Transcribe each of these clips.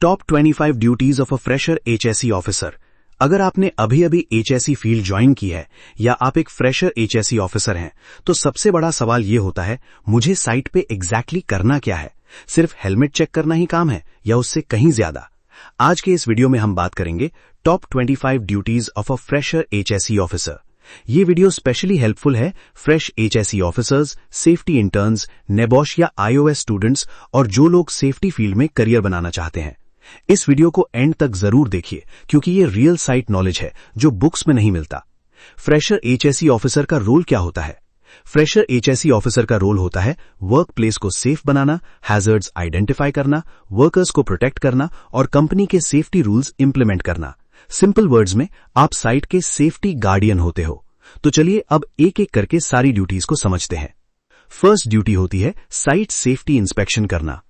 Top 25 duties of a fresher HSE officer. अगर आपने अभी अभी एचएसई फील्ड ज्वाइन की है या आप एक फ्रेशर एचएसई ऑफिसर हैं, तो सबसे बड़ा सवाल ये होता है, मुझे साइट पे एग्जैक्टली करना क्या है? सिर्फ हेलमेट चेक करना ही काम है या उससे कहीं ज्यादा? आज के इस वीडियो में हम बात करेंगे top 25 duties of a fresher HSE officer. ये वीडियो स्पेशली हेल्पफुल है fresh HSE officers, safety interns, NEBOSH या आईओएस स्टूडेंट्स और जो लोग सेफ्टी फील्ड में करियर बनाना चाहते हैं। इस वीडियो को एंड तक जरूर देखिए क्योंकि ये रियल साइट नॉलेज है जो बुक्स में नहीं मिलता। फ्रेशर एचएसई ऑफिसर का रोल क्या होता है? फ्रेशर एचएसई ऑफिसर का रोल होता है वर्क प्लेस को सेफ बनाना, हैजर्ड्स आइडेंटिफाई करना, वर्कर्स को प्रोटेक्ट करना और कंपनी के सेफ्टी रूल्स इंप्लीमेंट करना। सिंपल वर्ड्स में आप साइट के सेफ्टी गार्डियन होते हो। तो चलिए अब एक एक करके सारी ड्यूटीज को समझते हैं। फर्स्ट ड्यूटी होती है साइट सेफ्टी इंस्पेक्शन करना।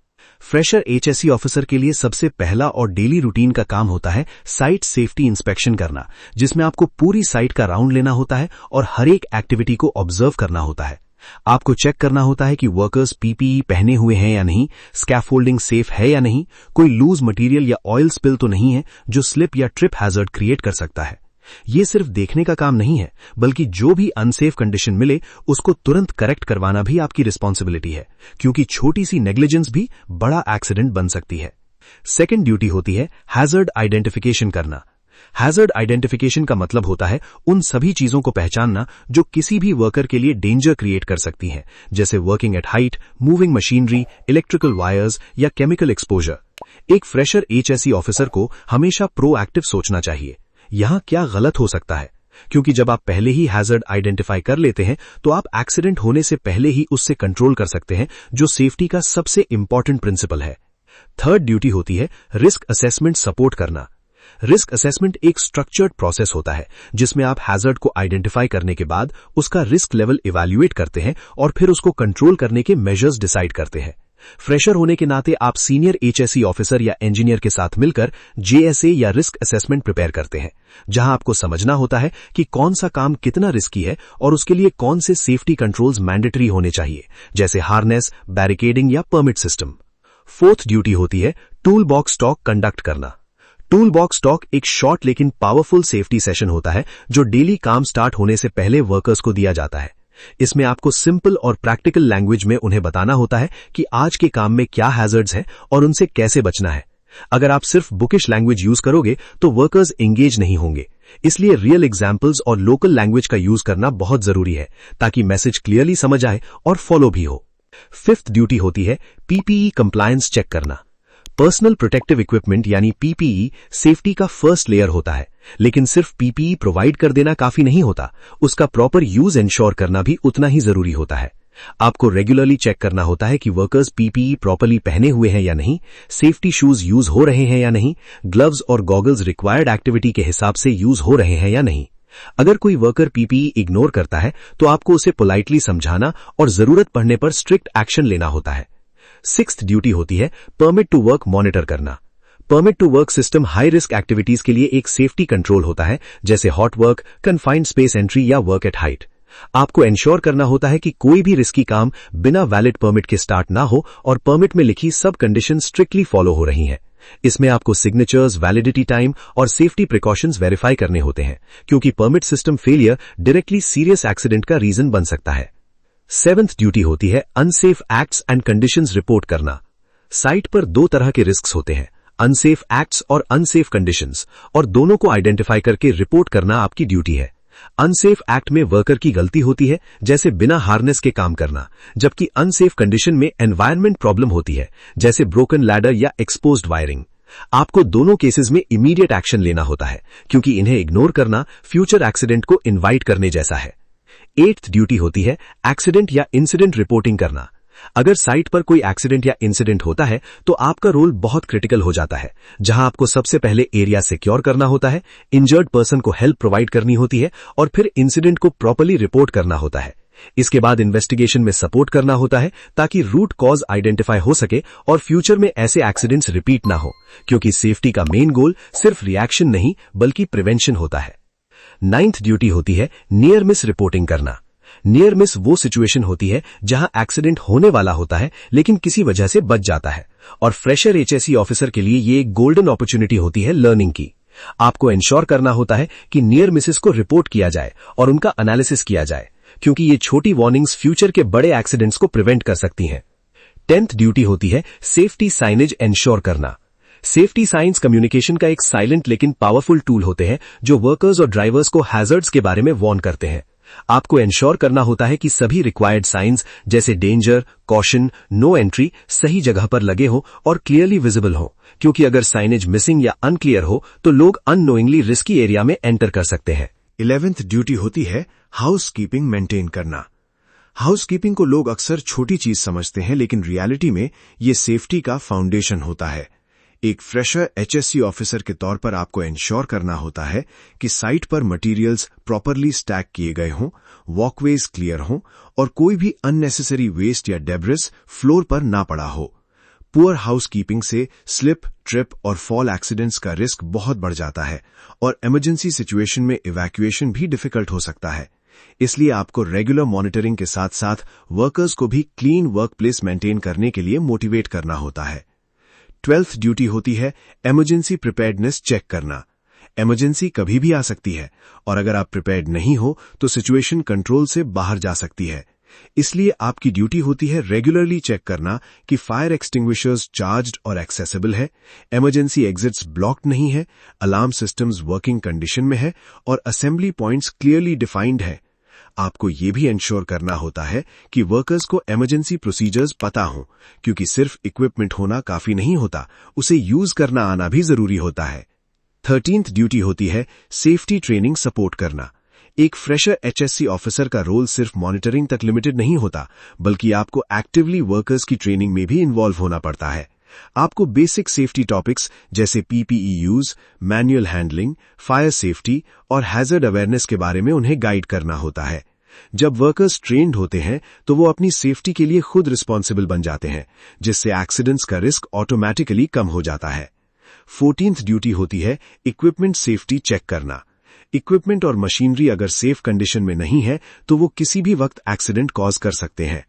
फ्रेशर एचएसई ऑफिसर के लिए सबसे पहला और डेली रूटीन का काम होता है साइट सेफ्टी इंस्पेक्शन करना, जिसमें आपको पूरी साइट का राउंड लेना होता है और हर एक एक्टिविटी को ऑब्जर्व करना होता है। आपको चेक करना होता है कि वर्कर्स पीपीई पहने हुए हैं या नहीं, स्कैफोल्डिंग सेफ है या नहीं, कोई लूज मटेरियल या ऑयल स्पिल तो नहीं है जो स्लिप या ट्रिप हैजर्ड क्रिएट कर सकता है। ये सिर्फ देखने का काम नहीं है, बल्कि जो भी अनसेफ कंडीशन मिले उसको तुरंत करेक्ट करवाना भी आपकी रिस्पॉन्सिबिलिटी है, क्योंकि छोटी सी नेग्लिजेंस भी बड़ा एक्सीडेंट बन सकती है। सेकेंड ड्यूटी होती है हैजर्ड आइडेंटिफिकेशन करना। हैजर्ड आइडेंटिफिकेशन का मतलब होता है उन सभी चीजों को पहचानना जो किसी भी वर्कर के लिए डेंजर क्रिएट कर सकती हैं, जैसे working at height, moving machinery, electrical wires या केमिकल एक्सपोजर। एक फ्रेशर एचएसई ऑफिसर को हमेशा प्रोएक्टिव सोचना चाहिए। यहां क्या गलत हो सकता है, क्योंकि जब आप पहले ही हैजर्ड आइडेंटिफाई कर लेते हैं तो आप एक्सीडेंट होने से पहले ही उससे कंट्रोल कर सकते हैं, जो सेफ्टी का सबसे इंपॉर्टेंट प्रिंसिपल है। थर्ड ड्यूटी होती है रिस्क असेसमेंट सपोर्ट करना। रिस्क असेसमेंट एक स्ट्रक्चर्ड प्रोसेस होता है जिसमें आप हैजर्ड को आइडेंटिफाई करने के बाद उसका रिस्क लेवल इवैल्यूएट करते हैं और फिर उसको कंट्रोल करने के मेजर्स डिसाइड करते हैं। फ्रेशर होने के नाते आप सीनियर एचएसई ऑफिसर या इंजीनियर के साथ मिलकर जेएसए या रिस्क असेसमेंट प्रिपेयर करते हैं, जहां आपको समझना होता है कि कौन सा काम कितना रिस्की है और उसके लिए कौन से सेफ्टी कंट्रोल्स मैंडेटरी होने चाहिए, जैसे हार्नेस, बैरिकेडिंग या परमिट सिस्टम। फोर्थ ड्यूटी होती है टूल बॉक्स टॉक कंडक्ट करना। टूल बॉक्स टॉक एक शॉर्ट लेकिन पावरफुल सेफ्टी सेशन होता है जो डेली काम स्टार्ट होने से पहले वर्कर्स को दिया जाता है। इसमें आपको सिंपल और प्रैक्टिकल लैंग्वेज में उन्हें बताना होता है कि आज के काम में क्या हैजर्ड्स हैं और उनसे कैसे बचना है। अगर आप सिर्फ बुकिश लैंग्वेज यूज करोगे तो वर्कर्स एंगेज नहीं होंगे, इसलिए रियल एग्जाम्पल्स और लोकल लैंग्वेज का यूज करना बहुत जरूरी है ताकि मैसेज क्लियरली समझ आए और फॉलो भी हो। फिफ्थ ड्यूटी होती है पीपीई कंप्लायंस चेक करना। पर्सनल प्रोटेक्टिव इक्विपमेंट यानी पीपीई सेफ्टी का फर्स्ट लेयर होता है, लेकिन सिर्फ पीपीई प्रोवाइड कर देना काफी नहीं होता, उसका प्रॉपर यूज एंश्योर करना भी उतना ही जरूरी होता है। आपको रेगुलरली चेक करना होता है कि वर्कर्स पीपीई प्रॉपर्ली पहने हुए हैं या नहीं, सेफ्टी शूज यूज हो रहे हैं या नहीं, ग्लव्स और गॉगल्स रिक्वायर्ड एक्टिविटी के हिसाब से यूज हो रहे हैं या नहीं। अगर कोई वर्कर पीपीई इग्नोर करता है तो आपको उसे पोलाइटली समझाना और जरूरत पड़ने पर स्ट्रिक्ट एक्शन लेना होता है। सिक्स्थ ड्यूटी होती है परमिट टू वर्क मॉनिटर करना। Permit to work system high risk activities के लिए एक सेफ्टी कंट्रोल होता है, जैसे hot work, confined space entry या वर्क एट हाइट। आपको एंश्योर करना होता है कि कोई भी रिस्की काम बिना वैलिड परमिट के स्टार्ट ना हो और परमिट में लिखी सब कंडीशन स्ट्रिक्टली फॉलो हो रही हैं। इसमें आपको सिग्नेचर्स, वैलिडिटी टाइम और सेफ्टी प्रिकॉशंस वेरीफाई करने होते हैं, क्योंकि permit system failure directly serious accident का रीजन बन सकता है। सेवेंथ ड्यूटी होती है unsafe acts and conditions report करना। साइट पर दो तरह के रिस्क्स होते हैं, अनसेफ एक्ट्स और अनसेफ कंडीशंस, और दोनों को आइडेंटिफाई करके रिपोर्ट करना आपकी ड्यूटी है। अनसेफ एक्ट में वर्कर की गलती होती है, जैसे बिना हार्नेस के काम करना, जबकि अनसेफ कंडीशन में एनवायरनमेंट प्रॉब्लम होती है, जैसे ब्रोकन लैडर या एक्सपोज्ड वायरिंग। आपको दोनों केसेस में इमीडिएट एक्शन लेना होता है, क्योंकि इन्हें इग्नोर करना फ्यूचर एक्सीडेंट को इनवाइट करने जैसा है। एट्थ ड्यूटी होती है एक्सीडेंट या इंसिडेंट रिपोर्टिंग करना। अगर साइट पर कोई एक्सीडेंट या इंसिडेंट होता है तो आपका रोल बहुत क्रिटिकल हो जाता है, जहां आपको सबसे पहले एरिया सिक्योर करना होता है, इंजर्ड पर्सन को हेल्प प्रोवाइड करनी होती है और फिर इंसिडेंट को प्रॉपर्ली रिपोर्ट करना होता है। इसके बाद इन्वेस्टिगेशन में सपोर्ट करना होता है ताकि रूट कॉज आइडेंटिफाई हो सके और फ्यूचर में ऐसे एक्सीडेंट्स रिपीट ना हो, क्योंकि सेफ्टी का मेन गोल सिर्फ रिएक्शन नहीं बल्कि प्रिवेंशन होता है। नाइन्थ ड्यूटी होती है नियर मिस रिपोर्टिंग करना। नियर मिस वो सिचुएशन होती है जहां एक्सीडेंट होने वाला होता है लेकिन किसी वजह से बच जाता है, और फ्रेशर एचएसई ऑफिसर के लिए ये एक गोल्डन अपॉर्चुनिटी होती है लर्निंग की। आपको इंश्योर करना होता है कि नियर मिसेस को रिपोर्ट किया जाए और उनका एनालिसिस किया जाए, क्योंकि ये छोटी वार्निंग्स फ्यूचर के बड़े एक्सीडेंट्स को प्रिवेंट कर सकती हैं। 10th ड्यूटी होती है सेफ्टी साइनेज इंश्योर करना। सेफ्टी साइंस कम्युनिकेशन का एक साइलेंट लेकिन पावरफुल टूल होते हैं जो वर्कर्स और ड्राइवर्स को हैजर्ड्स के बारे में वार्न करते हैं। आपको इंश्योर करना होता है कि सभी रिक्वायर्ड साइंस जैसे डेंजर, कॉशन, नो एंट्री सही जगह पर लगे हो और क्लियरली विजिबल हो, क्योंकि अगर साइनेज मिसिंग या अनक्लियर हो तो लोग अननोइंगली रिस्की एरिया में एंटर कर सकते हैं। 11th ड्यूटी होती है हाउसकीपिंग मेंटेन करना। हाउसकीपिंग को लोग अक्सर छोटी चीज समझते हैं, लेकिन रियलिटी में ये सेफ्टी का फाउंडेशन होता है। एक फ्रेशर एचएससी ऑफिसर के तौर पर आपको इंश्योर करना होता है कि साइट पर मटेरियल्स प्रॉपरली स्टैक किए गए हों, वॉकवेज क्लियर हों और कोई भी अननेसेसरी वेस्ट या डेब्रिस फ्लोर पर ना पड़ा हो। पुअर हाउसकीपिंग से स्लिप, ट्रिप और फॉल एक्सीडेंट्स का रिस्क बहुत बढ़ जाता है और इमरजेंसी सिचुएशन में इवैक्यूएशन भी डिफिकल्ट हो सकता है। इसलिए आपको रेगुलर मॉनिटरिंग के साथ साथ वर्कर्स को भी क्लीन वर्कप्लेस मेंटेन करने के लिए मोटिवेट करना होता है। 12th ड्यूटी होती है इमरजेंसी प्रिपेयर्डनेस चेक करना। इमरजेंसी कभी भी आ सकती है और अगर आप प्रिपेयर्ड नहीं हो तो सिचुएशन कंट्रोल से बाहर जा सकती है। इसलिए आपकी ड्यूटी होती है रेगुलरली चेक करना कि फायर एक्सटिंग्विशर्स चार्ज्ड और एक्सेसिबल है, इमरजेंसी एग्जिट्स ब्लॉक्ड नहीं है, अलार्म सिस्टम्स वर्किंग कंडीशन में है और असेंबली पॉइंट्स क्लियरली डिफाइंड है। आपको ये भी इंश्योर करना होता है कि वर्कर्स को इमरजेंसी प्रोसीजर्स पता हों, क्योंकि सिर्फ इक्विपमेंट होना काफी नहीं होता, उसे यूज करना आना भी जरूरी होता है। 13th ड्यूटी होती है सेफ्टी ट्रेनिंग सपोर्ट करना। एक फ्रेशर एचएससी ऑफिसर का रोल सिर्फ मॉनिटरिंग तक लिमिटेड नहीं होता, बल्कि आपको एक्टिवली वर्कर्स की ट्रेनिंग में भी इन्वॉल्व होना पड़ता है। आपको बेसिक सेफ्टी टॉपिक्स जैसे PPE use, manual handling, fire safety और हैजर्ड अवेयरनेस के बारे में उन्हें गाइड करना होता है। जब वर्कर्स ट्रेन्ड होते हैं तो वो अपनी सेफ्टी के लिए खुद रिस्पॉन्सिबल बन जाते हैं, जिससे एक्सीडेंट्स का रिस्क ऑटोमेटिकली कम हो जाता है। 14th ड्यूटी होती है इक्विपमेंट सेफ्टी चेक करना। इक्विपमेंट और मशीनरी अगर सेफ कंडीशन में नहीं है तो वो किसी भी वक्त एक्सीडेंट कॉज कर सकते हैं।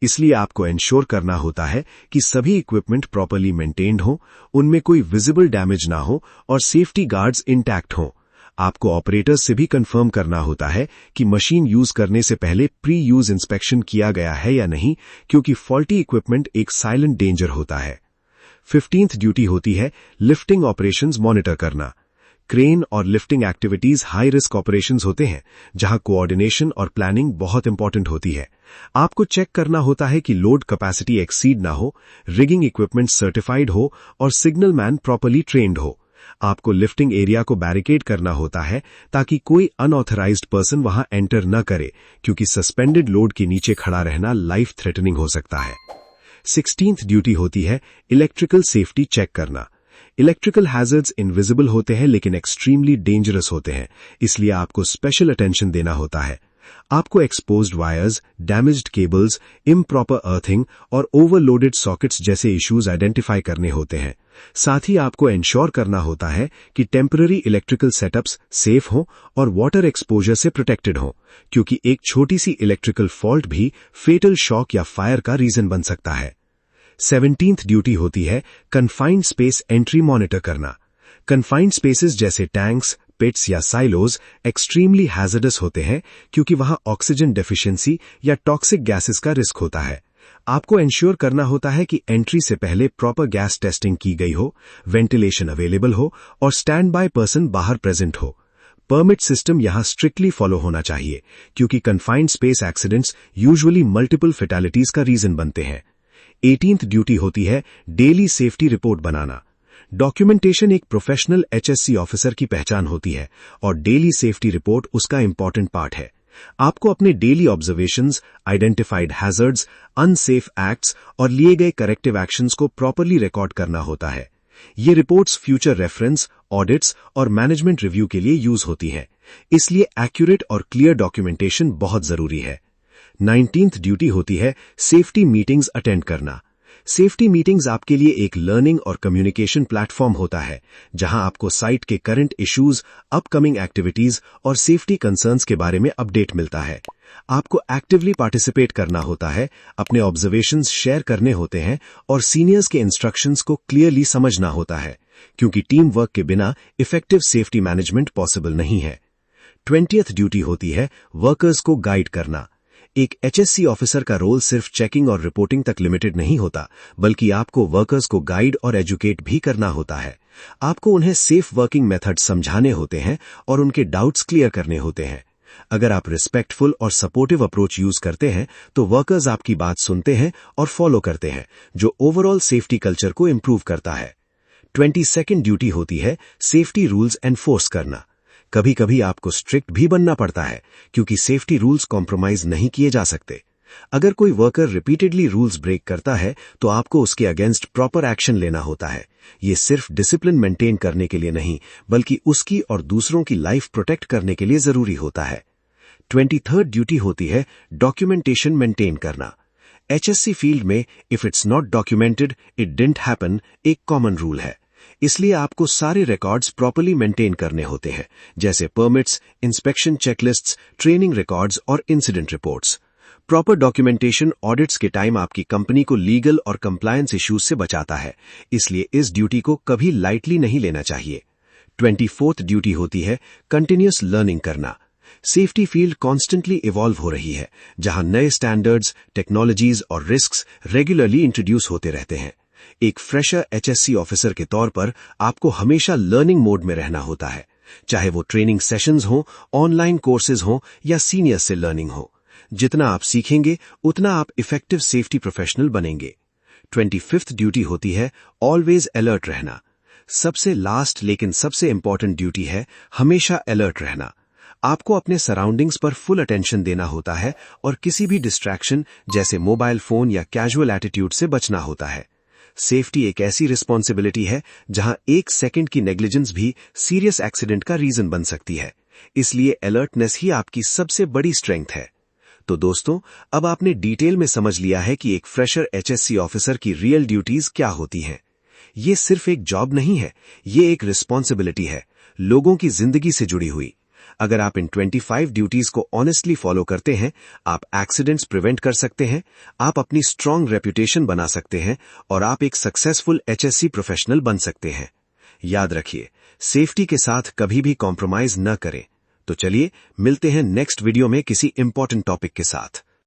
इसलिए आपको इंश्योर करना होता है कि सभी इक्विपमेंट प्रॉपर्ली मेंटेन्ड हो, उनमें कोई विजिबल डैमेज ना हो और सेफ्टी गार्ड्स इंटैक्ट हों। आपको ऑपरेटर्स से भी कंफर्म करना होता है कि मशीन यूज करने से पहले प्री यूज इंस्पेक्शन किया गया है या नहीं, क्योंकि फॉल्टी इक्विपमेंट एक साइलेंट डेंजर होता है। 15th ड्यूटी होती है लिफ्टिंग ऑपरेशंस मॉनिटर करना। क्रेन और lifting activities high risk operations होते हैं, जहां कोऑर्डिनेशन और प्लानिंग बहुत इंपॉर्टेंट होती है। आपको चेक करना होता है कि लोड कैपेसिटी एक्सीड ना हो, रिगिंग इक्विपमेंट सर्टिफाइड हो और सिग्नल मैन प्रॉपर्ली ट्रेन्ड हो। आपको लिफ्टिंग एरिया को बैरिकेड करना होता है ताकि कोई अनऑथराइज्ड पर्सन वहां एंटर न करे, क्योंकि सस्पेंडेड लोड के नीचे खड़ा रहना लाइफ थ्रेटनिंग हो सकता है। 16th ड्यूटी होती है इलेक्ट्रिकल सेफ्टी चेक करना। इलेक्ट्रिकल हैजर्ड्स इनविजिबल होते हैं लेकिन एक्सट्रीमली डेंजरस होते हैं, इसलिए आपको स्पेशल अटेंशन देना होता है। आपको exposed wires, damaged cables, improper earthing और ओवरलोडेड सॉकेट्स जैसे इश्यूज आइडेंटिफाई करने होते हैं। साथ ही आपको इंश्योर करना होता है कि टेम्पररी इलेक्ट्रिकल सेटअप्स सेफ हों और वाटर एक्सपोजर से प्रोटेक्टेड हों, क्योंकि एक छोटी सी इलेक्ट्रिकल फॉल्ट भी फेटल शॉक या फायर का रीजन बन सकता है। 17th ड्यूटी होती है कन्फाइंड स्पेस एंट्री मॉनिटर करना। कन्फाइंड स्पेसेस जैसे टैंक्स, पिट्स या साइलोज एक्सट्रीमली हैजर्डस होते हैं, क्योंकि वहां ऑक्सीजन डेफिशिएंसी या टॉक्सिक गैसेस का रिस्क होता है। आपको इंश्योर करना होता है कि एंट्री से पहले प्रॉपर गैस टेस्टिंग की गई हो, वेंटिलेशन अवेलेबल हो और स्टैंड बाय पर्सन बाहर प्रेजेंट हो। परमिट सिस्टम यहां स्ट्रिक्टली फॉलो होना चाहिए, क्योंकि confined space accidents usually multiple fatalities का रीजन बनते हैं। 18th ड्यूटी होती है डेली सेफ्टी रिपोर्ट बनाना। डॉक्यूमेंटेशन एक प्रोफेशनल एचएससी ऑफिसर की पहचान होती है और डेली सेफ्टी रिपोर्ट उसका इंपॉर्टेंट पार्ट है। आपको अपने daily observations, identified hazards, unsafe acts और लिए गए करेक्टिव एक्शंस को प्रॉपरली रिकॉर्ड करना होता है। ये रिपोर्ट्स फ्यूचर रेफरेंस, ऑडिट्स और मैनेजमेंट रिव्यू के लिए यूज होती हैं, इसलिए एक्यूरेट और क्लियर डॉक्यूमेंटेशन बहुत जरूरी है। 19th ड्यूटी होती है सेफ्टी मीटिंग्स अटेंड करना। सेफ्टी मीटिंग्स आपके लिए एक लर्निंग और कम्युनिकेशन प्लेटफॉर्म होता है, जहां आपको साइट के करंट इश्यूज, अपकमिंग एक्टिविटीज और सेफ्टी कंसर्न्स के बारे में अपडेट मिलता है। आपको एक्टिवली पार्टिसिपेट करना होता है, अपने ऑब्जर्वेशंस शेयर करने होते हैं और सीनियर्स के इंस्ट्रक्शंस को क्लियरली समझना होता है, क्योंकि टीम वर्क के बिना इफेक्टिव सेफ्टी मैनेजमेंट पॉसिबल नहीं है। 20th ड्यूटी होती है वर्कर्स को गाइड करना। एक एचएससी ऑफिसर का रोल सिर्फ चेकिंग और रिपोर्टिंग तक लिमिटेड नहीं होता, बल्कि आपको वर्कर्स को गाइड और एजुकेट भी करना होता है। आपको उन्हें सेफ वर्किंग मेथड्स समझाने होते हैं और उनके डाउट्स क्लियर करने होते हैं। अगर आप रिस्पेक्टफुल और सपोर्टिव अप्रोच यूज करते हैं तो वर्कर्स आपकी बात सुनते हैं और फॉलो करते हैं, जो ओवरऑल सेफ्टी कल्चर को इंप्रूव करता है। 22nd ड्यूटी होती है सेफ्टी रूल्स एनफोर्स करना। कभी कभी आपको स्ट्रिक्ट भी बनना पड़ता है, क्योंकि सेफ्टी रूल्स कॉम्प्रोमाइज नहीं किए जा सकते। अगर कोई वर्कर रिपीटेडली रूल्स ब्रेक करता है तो आपको उसके अगेंस्ट प्रॉपर एक्शन लेना होता है। ये सिर्फ डिसिप्लिन मेंटेन करने के लिए नहीं, बल्कि उसकी और दूसरों की लाइफ प्रोटेक्ट करने के लिए जरूरी होता है। 23rd ड्यूटी होती है डॉक्यूमेंटेशन मेंटेन करना। एचएससी फील्ड में if it's not documented it didn't happen एक कॉमन रूल है। इसलिए आपको सारे रिकॉर्ड्स प्रॉपर्ली मेंटेन करने होते हैं, जैसे permits, inspection checklists, training records और incident reports. Proper documentation audits के टाइम आपकी कंपनी को लीगल और कंप्लायंस इश्यूज से बचाता है, इसलिए इस ड्यूटी को कभी लाइटली नहीं लेना चाहिए। 24th ड्यूटी होती है कंटिन्यूअस लर्निंग करना। सेफ्टी फील्ड कॉन्स्टेंटली इवॉल्व हो रही है, जहां नए स्टैंडर्ड्स, टेक्नोलॉजीज और रिस्क्स रेगुलरली इंट्रोड्यूस होते रहते हैं। एक फ्रेशर एचएससी ऑफिसर के तौर पर आपको हमेशा लर्निंग मोड में रहना होता है, चाहे वो ट्रेनिंग सेशंस हो, ऑनलाइन कोर्सेज हो या सीनियर्स से लर्निंग हो। जितना आप सीखेंगे उतना आप इफेक्टिव सेफ्टी प्रोफेशनल बनेंगे। 25th ड्यूटी होती है ऑलवेज अलर्ट रहना। सबसे लास्ट लेकिन सबसे इंपॉर्टेंट ड्यूटी है हमेशा अलर्ट रहना। आपको अपने सराउंडिंग्स पर फुल अटेंशन देना होता है और किसी भी डिस्ट्रैक्शन जैसे मोबाइल फोन या कैजुअल एटीट्यूड से बचना होता है। सेफ्टी एक ऐसी रिस्पॉन्सिबिलिटी है जहां एक सेकंड की नेग्लिजेंस भी सीरियस एक्सीडेंट का रीजन बन सकती है, इसलिए अलर्टनेस ही आपकी सबसे बड़ी स्ट्रेंथ है। तो दोस्तों, अब आपने डिटेल में समझ लिया है कि एक फ्रेशर एचएससी ऑफिसर की रियल ड्यूटीज क्या होती हैं। ये सिर्फ एक जॉब नहीं है, ये एक रिस्पॉन्सिबिलिटी है, लोगों की जिंदगी से जुड़ी हुई। अगर आप इन 25 ड्यूटीज को ऑनेस्टली फॉलो करते हैं, आप एक्सीडेंट्स प्रिवेंट कर सकते हैं, आप अपनी स्ट्रांग रेपुटेशन बना सकते हैं और आप एक सक्सेसफुल एचएससी प्रोफेशनल बन सकते हैं। याद रखिए, सेफ्टी के साथ कभी भी कॉम्प्रोमाइज न करें। तो चलिए मिलते हैं नेक्स्ट वीडियो में किसी इंपॉर्टेंट टॉपिक के साथ।